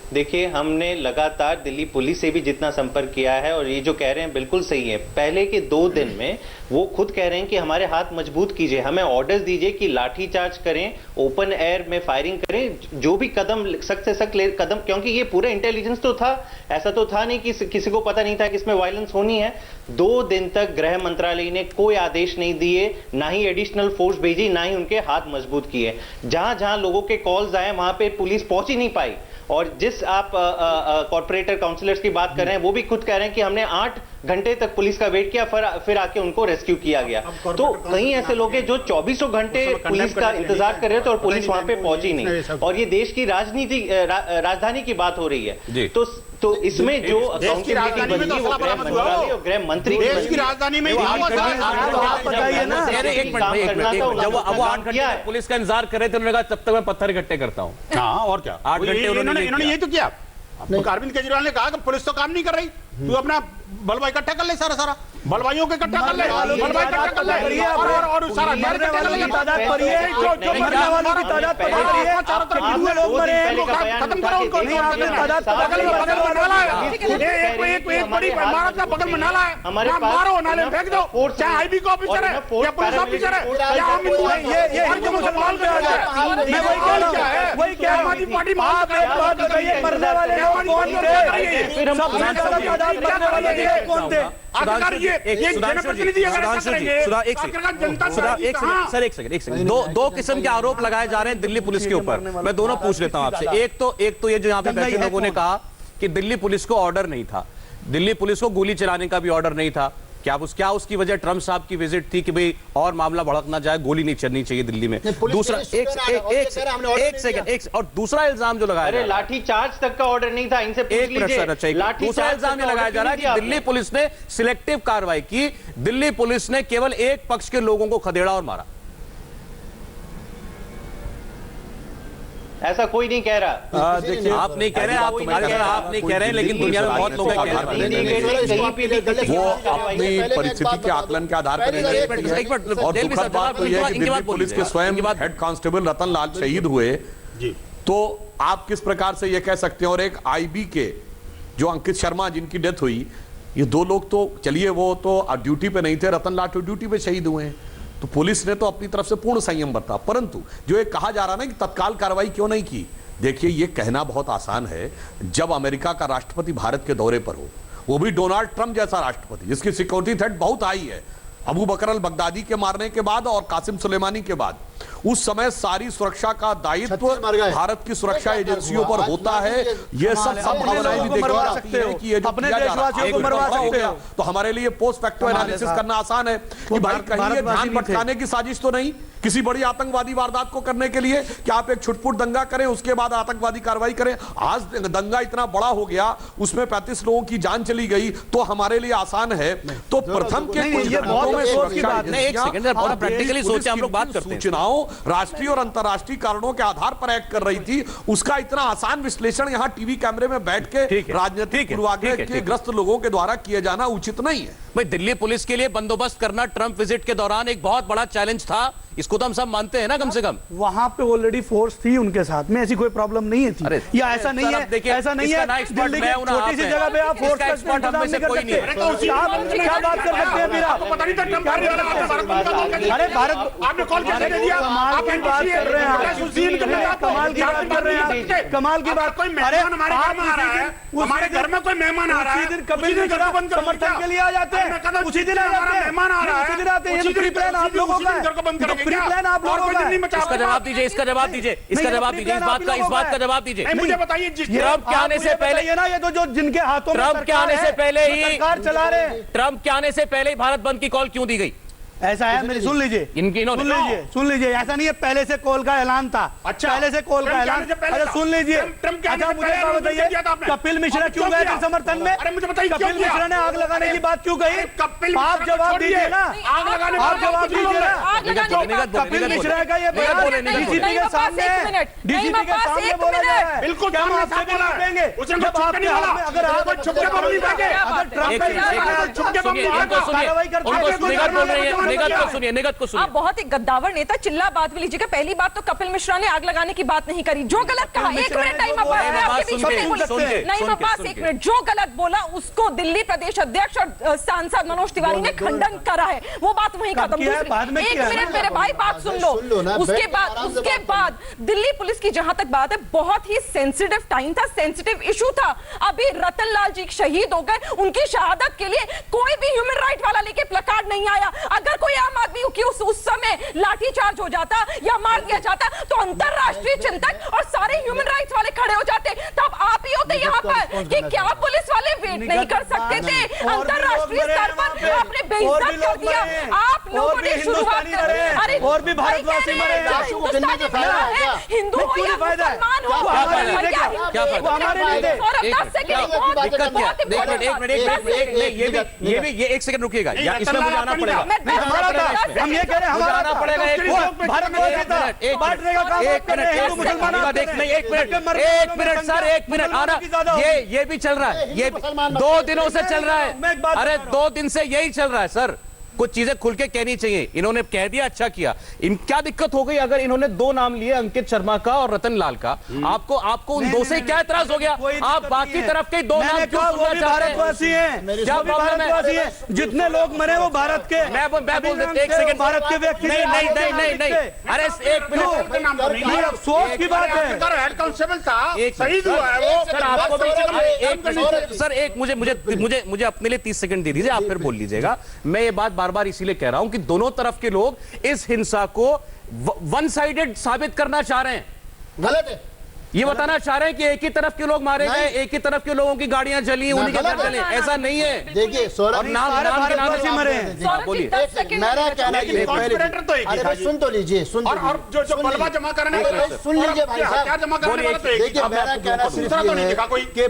देखिए, हमने लगातार दिल्ली पुलिस से भी जितना संपर्क किया है, और ये जो कह रहे हैं बिल्कुल सही है। पहले के 2 दिन में वो खुद कह रहे हैं कि हमारे हाथ मजबूत कीजिए, हमें ऑर्डर्स दीजिए कि लाठी चार्ज करें, ओपन एयर में फायरिंग करें, जो भी कदम सख्त से सख्त कदम, क्योंकि ये पूरा इंटेलिजेंस तो था, ऐसा तो था नहीं कि किसी को पता नहीं था कि इसमें वायलेंस होनी है। 2 दिन तक गृह मंत्रालय ने कोई आदेश नहीं दिए, ना ही एडिशनल फोर्स भेजी, ना ही उनके हाथ मजबूत किए। जहां जहां लोगों के कॉल्स आए वहां पे पुलिस पहुंच ही नहीं पाई। और जिस आप कॉर्पोरेटर काउंसलर्स की बात कर रहे हैं, वो भी खुद कह रहे हैं कि हमने 8 घंटे तक पुलिस का वेट किया, फिर आके उनको रेस्क्यू किया गया। तो कई ऐसे लोग हैं जो 24 घंटे पुलिस का इंतजार कर रहे थे और पुलिस वहां पे पहुंची नहीं। और ये देश की राजधानी की बात हो रही है। तो इसमें जो अकाउंटेबिलिटी बनी है वो गृह मंत्रालय और गृह मंत्री की राजधानी में बताइए ना। जब वो 8 घंटे पुलिस का इंतजार कर रहे थे, उन्होंने कहा तब तक मैं पत्थर इकट्ठे करता हूँ। हाँ, और क्या, 8 घंटे इन्होंने ये तो किया। अरविंद केजरीवाल ने कहा कि पुलिस तो काम नहीं कर रही, तू अपना बलवा इकट्ठा कर ले, सारा बलवाइयों के इकट्ठा कर ले, बलवा इकट्ठा कर ले, और सारा मरने वालों की तादाद बढ़ी है, जो मरने वालों की तादाद बढ़ी है, कितने लोग मरे हैं, खत्म करो उनको। एक बड़ी इमारत का बगल में नाला है, मारो, नाले में फेंक दो, चाहे आईबी का ऑफिसर है या पुलिस ऑफिसर है या आम हिंदू है, ये जो मुसलमान पे आ जाए, मैं वही कह रहा हूं, वही कह रहा हूं। पार्टी आप एक बात बताइए, मरने वाले लोग कौन थे? सबसे ज्यादा तादाद मरने वाले कौन थे? एक सेकंड, 2 किस्म के आरोप लगाए जा रहे हैं दिल्ली पुलिस के ऊपर। मैं दोनों पूछ लेता हूं आपसे। एक तो ये जो यहाँ पे बैठे लोगों ने कहा कि दिल्ली पुलिस को ऑर्डर नहीं था, दिल्ली पुलिस को गोली चलाने का भी ऑर्डर नहीं था। क्या उसकी वजह ट्रंप साहब की विजिट थी कि भाई और मामला भड़क ना जाए, गोली नहीं चलनी चाहिए दिल्ली में? दूसरा एक सेकंड, और दूसरा इल्जाम जो लगाया, अरे लाठी चार्ज तक का ऑर्डर नहीं था, इनसे पूछ लीजिए। दूसरा इल्जाम ये लगाया जा रहा है कि दिल्ली पुलिस ने सिलेक्टिव कार्रवाई की, दिल्ली पुलिस ने केवल एक पक्ष के लोगों को खदेड़ा और मारा। ऐसा कोई नहीं कह रहा। देखिए, आप नहीं कह रहे, आप नहीं कह रहे, लेकिन दुनिया में बहुत लोग कह रहे हैं। वो अपनी परिस्थिति के आकलन के आधार पर। और दुखद बात तो यह है कि दिल्ली पुलिस के स्वयं हेड कांस्टेबल रतन लाल शहीद हुए, तो आप किस प्रकार से यह कह सकते हैं? और एक आईबी के जो अंकित शर्मा जिनकी डेथ हुई, ये 2 लोग तो चलिए वो तो ड्यूटी पे नहीं थे, रतन लाल तो ड्यूटी पे शहीद हुए हैं। तो पुलिस ने तो अपनी तरफ से पूर्ण संयम बरता, परंतु जो ये कहा जा रहा ना कि तत्काल कार्रवाई क्यों नहीं की, देखिए ये कहना बहुत आसान है। जब अमेरिका का राष्ट्रपति भारत के दौरे पर हो, वो भी डोनाल्ड ट्रंप जैसा राष्ट्रपति जिसकी सिक्योरिटी थ्रेट बहुत हाई है, अबू बकर अल बगदादी के मारने के बाद और कासिम सुलेमानी के बाद, उस समय सारी सुरक्षा का दायित्व भारत की सुरक्षा एजेंसियों पर होता है। ये सब संभावनाएं भी देखी जाती है कि ये जो अपने देशवासियों को मरवा सकते हो, तो हमारे लिए पोस्ट फैक्टो एनालिसिस करना आसान है कि भाई कहीं ये ध्यान भटकाने की साजिश तो नहीं किसी बड़ी आतंकवादी वारदात को करने के लिए कि आप एक छुटपुट दंगा करें उसके बाद आतंकवादी कार्रवाई करें। आज दंगा इतना बड़ा हो गया, उसमें 35 लोगों की जान चली गई, तो हमारे लिए आसान है। तो प्रथम के सूचनाओं राष्ट्रीय और अंतर्राष्ट्रीय कारणों के आधार पर एक्ट कर रही थी, उसका इतना आसान विश्लेषण यहां टीवी कैमरे में बैठ के राजनीतिक पूर्वाग्रह के ग्रस्त लोगों के द्वारा किए जाना उचित नहीं है। भाई दिल्ली पुलिस के लिए बंदोबस्त करना ट्रंप विजिट के दौरान एक बहुत बड़ा चैलेंज था, इसको तो हम सब मानते हैं ना। कम से कम वहां पे ऑलरेडी फोर्स थी उनके साथ में, ऐसी कोई प्रॉब्लम नहीं थी। या ऐसा नहीं है, ऐसा नहीं है दिल्ली की छोटी सी जगह पे आप फोर्स का एक्सपर्ट हम में से कोई नहीं है। क्या बात कर सकते हैं फिर आप? अरे भारत आपने कॉल कैसे दे दिया? कमाल की बात कर रहे हैं, कमाल की बात कर रहे हैं, कमाल की बात। कोई मेहमान हमारे घर में आ रहा है, हमारे घर में कोई मेहमान आ रहा है, उसी दिन कपिल मिश्रा समर्थन के लिए आ जाते हैं, उसी दिन मेहमान आ रहा है, उसी दिन आते हैं। ये प्री प्लान आप लोगों का है, प्री प्लान आप लोगों का है। इसका जवाब दीजिए, इसका जवाब दीजिए, इसका जवाब दीजिए, इस बात का जवाब दीजिए। मुझे बताइए, ट्रंप के आने से पहले ये ना, ये तो जो जिनके हाथों में ट्रंप के आने से पहले ही सरकार चला रहे हैं, ट्रंप के आने से पहले ही भारत बंद की कॉल क्यों दी गई? ऐसा है, मेरी सुन लीजिए, सुन लीजिए, ऐसा नहीं है पहले से कॉल का ऐलान था। अच्छा, पहले से कॉल का ऐलान। अच्छा सुन लीजिए, अच्छा मुझे बताइए कपिल मिश्रा क्यों गए थे समर्थन में? अरे मुझे बताइए, कपिल मिश्रा ने आग लगाने की बात क्यों कही? आप जवाब दीजिए ना, आग लगाने आप जवाब दीजिए ना। कपिल मिश्रा का ये बयान डीसीपी के सामने, डीसीपी के सामने बोला जा रहा है। बिल्कुल, क्या हम आपसे भी लौटेंगे? जब आपके हाथ में अगर आप छुपके बम नहीं फेंके, अगर ट्रंप छुपके बम नहीं फेंके, कार्रवाई करते हैं। निगत को सुनिए। आप बहुत ही गद्दावर नेता, चिल्ला बात भी लीजिएगा। पहली बात तो कपिल मिश्रा ने आग लगाने की बात नहीं करी, जो गलत कहा। एक मिनट टाइम अब्बास, मैं आपके बीच में बोली नहीं अब्बास, एक मिनट, जो गलत बोला उसको दिल्ली प्रदेश अध्यक्ष और सांसद मनोज तिवारी ने खंडन करा है, वो बात वहीं खत्म। एक मिनट मेरे भाई, बात सुन लो। उसके बाद दिल्ली पुलिस की जहां तक बात है, बहुत ही सेंसिटिव टाइम था, सेंसिटिव इशू था। अभी रतन लाल जी शहीद हो गए, उनकी शहादत के लिए कोई भी ह्यूमन राइट वाला लेके प्लकार्ड नहीं आया। अगर कोई आम आदमी की उस समय लाठीचार्ज हो जाता या मार दिया जाता तो अंतरराष्ट्रीय चिंतक और सारे ह्यूमन राइट्स वाले खड़े हो जाते। तब आप ही होते यहाँ पर कि क्या पुलिस वाले वेट नहीं कर सकते थे? अंतरराष्ट्रीय स्तर पर आपने बेइज्जत कर दिया। आप लोगों ने शुरुआत कर, अरे और भी भारतवासी मरे, हिंदू हो या मुसलमान हो, ये एक सेकंड रुकिएगा, इसमें मुझे आना पड़ेगा। हम ये कह रहे हैं हमारा पड़ेगा, भारत में एक मिनट सर, एक मिनट आना, ये भी चल रहा है, ये 2 दिनों से चल रहा है। अरे 2 दिन से यही चल रहा है सर, कुछ चीजें खुल के कहनी चाहिए। इन्होंने कह दिया, अच्छा किया। इन क्या दिक्कत हो गई अगर इन्होंने 2 नाम लिए, अंकित शर्मा का और रतन लाल का? आपको उन 2 से क्या एतराज हो गया? आप बाकी तरफ के 2 नाम क्यों सुनना चाहते हैं? क्या प्रॉब्लम है? जितने लोग मरे वो भारत के, मैं बोल देता, एक सेकंड, भारत के व्यक्ति। नहीं, अरे 1 मिनट, अफसोस की बात है, हेड कांस्टेबल था, शहीद हुआ है वो। सर आपको भी सर एक मुझे अपने लिए 30 सेकंड दे दीजिए, आप फिर बोल लीजिएगा। मैं ये बात बार-बार इसीलिए कह रहा हूं कि दोनों तरफ के लोग इस हिंसा को वन साइडेड साबित करना चाह रहे हैं। गलत है। ये बताना चाह रहे हैं कि एक ही तरफ के लोग मारे गए, एक ही तरफ के लोगों की गाड़ियां जली, उन्हीं के घर जले। ऐसा नहीं है। देखिए और नाम के नाम से मरे। बोलिए। मेरा कहना है, सुन तो लीजिए, सुन और जो बलवा जमा करने सुन लीजिए भाई साहब। देखिए मेरा कहना सिर्फ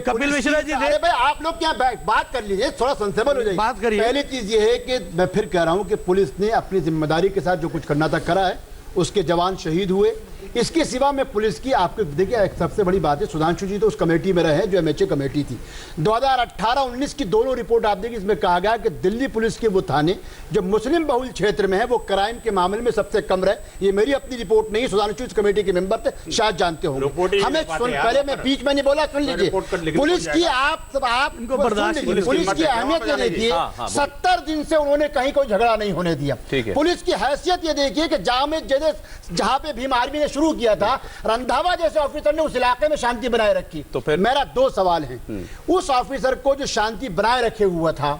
कपिल मिश्रा जी, अरे भाई आप लोग क्या बात कर लीजिए, थोड़ा सेंसेबल हो जाइए। बात करिए। पहली चीज ये है कि मैं फिर कह रहा हूं कि पुलिस ने अपनी जिम्मेदारी के साथ जो कुछ करना था करा है, उसके जवान शहीद हुए। इसके सिवा में पुलिस की आपको देखिए, एक सबसे बड़ी बात है, सुधांशु जी तो उस कमेटी में रहे जो एमएचए कमेटी थी। 2018-19 की दोनों रिपोर्ट आप देखिए, इसमें कहा गया कि दिल्ली पुलिस के वो थाने जो मुस्लिम बहुल क्षेत्र में है वो क्राइम के मामले में सबसे कम रहे। ये मेरी अपनी रिपोर्ट नहीं, सुधांशु इस कमेटी के मेंबर थे, शायद जानते होंगे। हमें पहले मैं बीच में नहीं बोला, सुन लीजिए। पुलिस की आप पुलिस की अहमियत ये देखिए, 70 दिन से उन्होंने कहीं कोई झगड़ा नहीं होने दिया। पुलिस की हैसियत ये देखिए कि जहां पे भीम आर्मी ने शुरू किया था, रंधावा जैसे ऑफिसर ने उस इलाके में शांति बनाए रखी। तो फिर मेरा 2 सवाल हैं। उस ऑफिसर को जो शांति बनाए रखे हुआ था,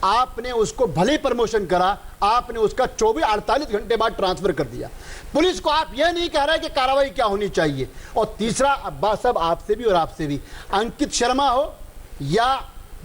आपने उसको भले प्रमोशन करा, आपने उसका 24-48 घंटे बाद ट्रांसफर कर दिया। पुलिस को आप यह नहीं कह रहे कि कार्रवाई क्या होनी चाहिए। और तीसरा, अब्बास साहब आपसे भी और आपसे भी, अंकित शर्मा हो या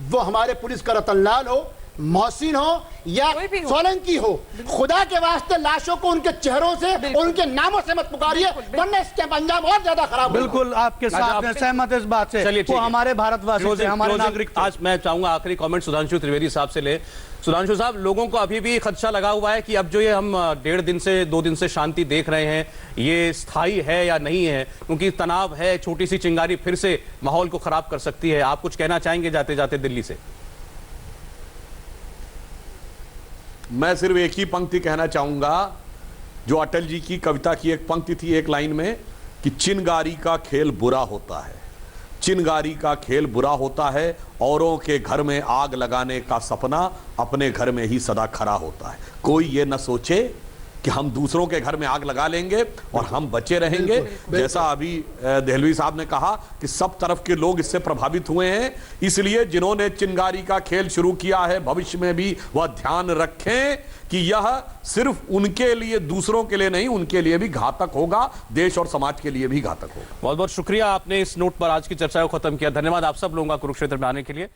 वो हमारे पुलिस का रतन लाल हो मोहसिन हो या सोलंकी हो, खुदा के वास्ते लाशों को उनके चेहरों से और उनके नामों से मत पुकारिए, वरना इसके अंजाम और ज्यादा खराब होगा। बिल्कुल आपके साथ हैं, सहमत इस बात से। चलिए, वो हमारे भारतवासी थे, हमारे नागरिक थे। आज मैं चाहूंगा आखिरी कमेंट सुधांशु त्रिवेदी साहब से ले। सुधांशु साहब, लोगों को अभी भी खदशा लगा हुआ है कि अब जो ये हम 1.5 दिन से 2 दिन से शांति देख रहे हैं, ये स्थायी है या नहीं है, क्योंकि तनाव है, छोटी सी चिंगारी फिर से माहौल को खराब कर सकती है। आप कुछ कहना चाहेंगे जाते जाते दिल्ली से? मैं सिर्फ एक ही पंक्ति कहना चाहूंगा, जो अटल जी की कविता की एक पंक्ति थी एक लाइन में, कि चिनगारी का खेल बुरा होता है, चिनगारी का खेल बुरा होता है, औरों के घर में आग लगाने का सपना अपने घर में ही सदा खरा होता है। कोई ये न सोचे कि हम दूसरों के घर में आग लगा लेंगे और हम बचे रहेंगे। जैसा अभी देहलवी साहब ने कहा कि सब तरफ के लोग इससे प्रभावित हुए हैं, इसलिए जिन्होंने चिंगारी का खेल शुरू किया है भविष्य में भी वह ध्यान रखें कि यह सिर्फ उनके लिए, दूसरों के लिए नहीं, उनके लिए भी घातक होगा, देश और समाज के लिए भी घातक होगा। बहुत बहुत शुक्रिया, आपने इस नोट पर आज की चर्चा को खत्म किया। धन्यवाद आप सब लोगों का कुरुक्षेत्र में आने के लिए।